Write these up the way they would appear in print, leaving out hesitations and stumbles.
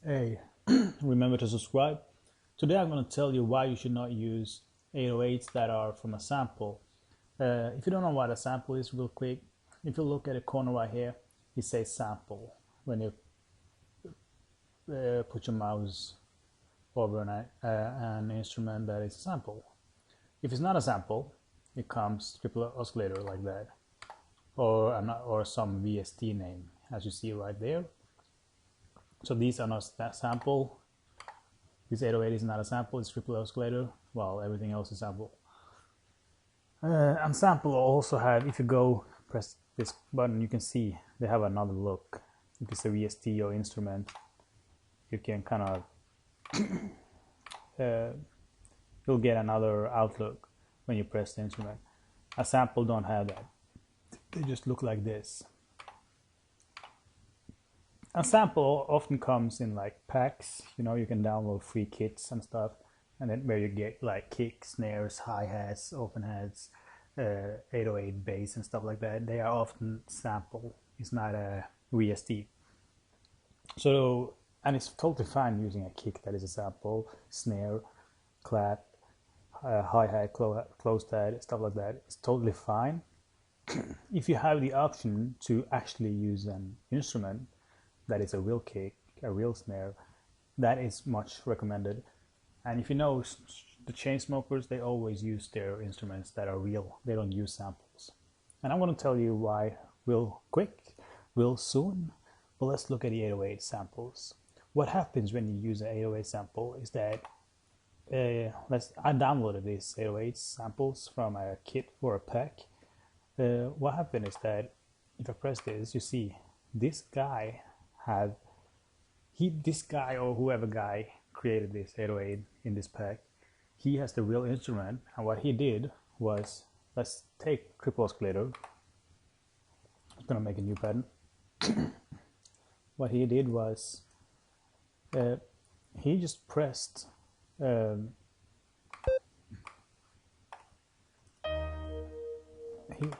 Hey, remember to subscribe. Today I'm going to tell you why you should not use 808s that are from a sample. If you don't know what a sample is, real quick, if you look at the corner right here, it says sample when you put your mouse over an instrument that is a sample. If it's not a sample, it comes triple oscillator like that, or some VST name, as you see right there. So these are not that sample. This 808 is not a sample, it's triple oscillator, while everything else is sample. And sample also have, if you go press this button, you can see they have another look. If it's a VST or instrument, you can kind of, you'll get another outlook when you press the instrument. A sample don't have that. They just look like this. A sample often comes in like packs, you can download free kits and stuff, and then where you get like kicks, snares, hi-hats, open hats, 808 bass and stuff like that. They are often sample. It's not a VST. So, and it's totally fine using a kick that is a sample, snare, clap, hi-hat, closed head, stuff like that. It's totally fine. If you have the option to actually use an instrument that is a real kick, a real snare, that is much recommended. And if you know the chain smokers, they always use their instruments that are real. They don't use samples. And I'm going to tell you why real quick, real soon. But let's look at the 808 samples. What happens when you use an 808 sample is that I downloaded these 808 samples from a kit or a pack. What happened is that if I press this, you see this guy this guy or whoever guy created this 808 in this pack, he has the real instrument, and what he did was, let's take triple oscillator. I'm gonna make a new pattern. What he did was he just pressed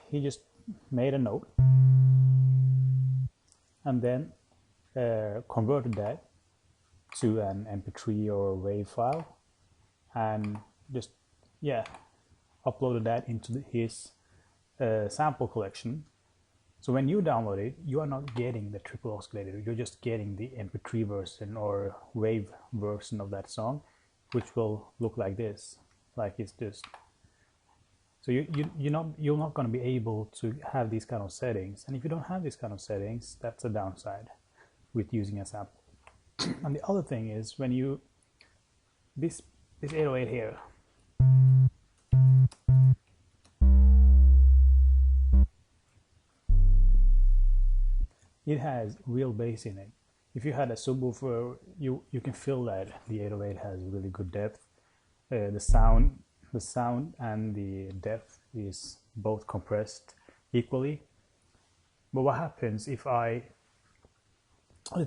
he just made a note and then converted that to an MP3 or a WAV file, and just uploaded that into his sample collection. So when you download it, you are not getting the triple oscillator, you're just getting the MP3 version or WAV version of that song, which will look like this, like it's just. So you're not going to be able to have these kind of settings, and if you don't have these kind of settings, that's a downside with using a sample. And the other thing is, when you this 808 here, it has real bass in it. If you had a subwoofer, you can feel that the 808 has really good depth. The sound and the depth is both compressed equally. But what happens if I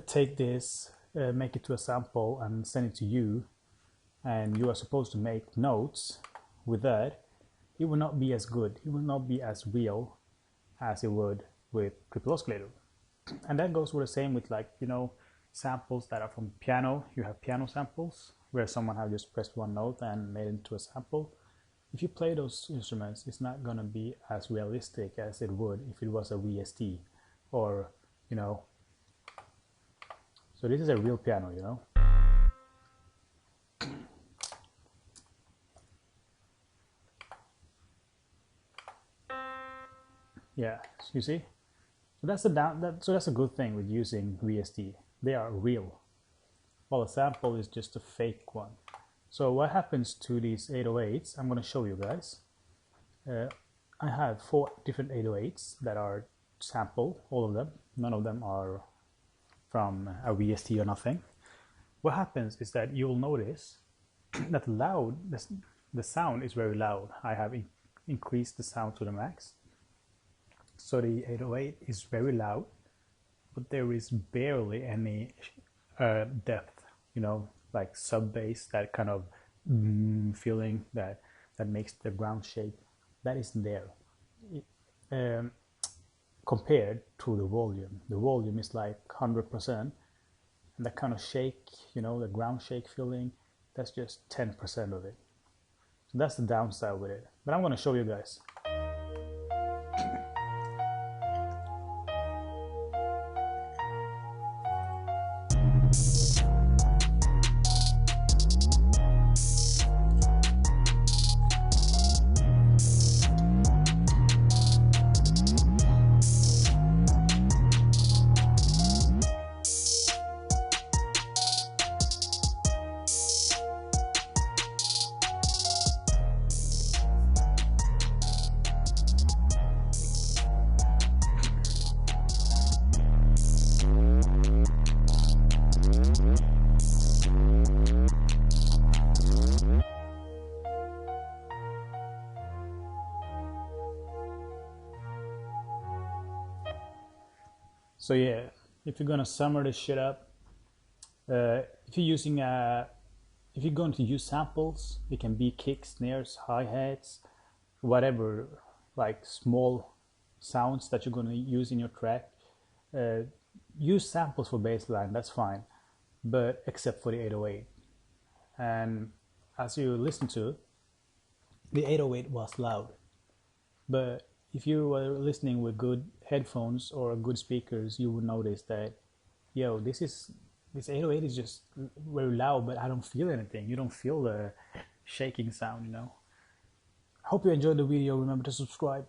take this, make it to a sample and send it to you, and you are supposed to make notes with that, it will not be as good, it will not be as real as it would with triple oscillator. And that goes with the same with, like, samples that are from piano. You have piano samples where someone have just pressed one note and made it into a sample. If you play those instruments, it's not going to be as realistic as it would if it was a VST or, so this is a real piano, Yeah, you see? So that's a good thing with using VST. They are real, while a sample is just a fake one. So what happens to these 808s? I'm going to show you guys. I have 4 different 808s that are sample, all of them. None of them are from a VST or nothing. What happens is that you'll notice that the sound is very loud. I have increased the sound to the max. So the 808 is very loud, but there is barely any depth, like sub bass, that kind of feeling that makes the ground shake. That isn't there. Compared to the volume. The volume is like 100%, And that kind of shake, you know, the ground shake feeling, that's just 10% of it. So that's the downside with it. But I'm going to show you guys. So yeah, if you're gonna sum this shit up, if you're using if you're going to use samples, it can be kicks, snares, hi-hats, whatever, like small sounds that you're gonna use in your track. Use samples for bass line, that's fine, but except for the 808. And as you listen to, the 808 was loud, but if you were listening with good headphones or good speakers, you would notice that, yo, this 808 is just very loud, but I don't feel anything. You don't feel the shaking sound, you know. Hope you enjoyed the video. Remember to subscribe.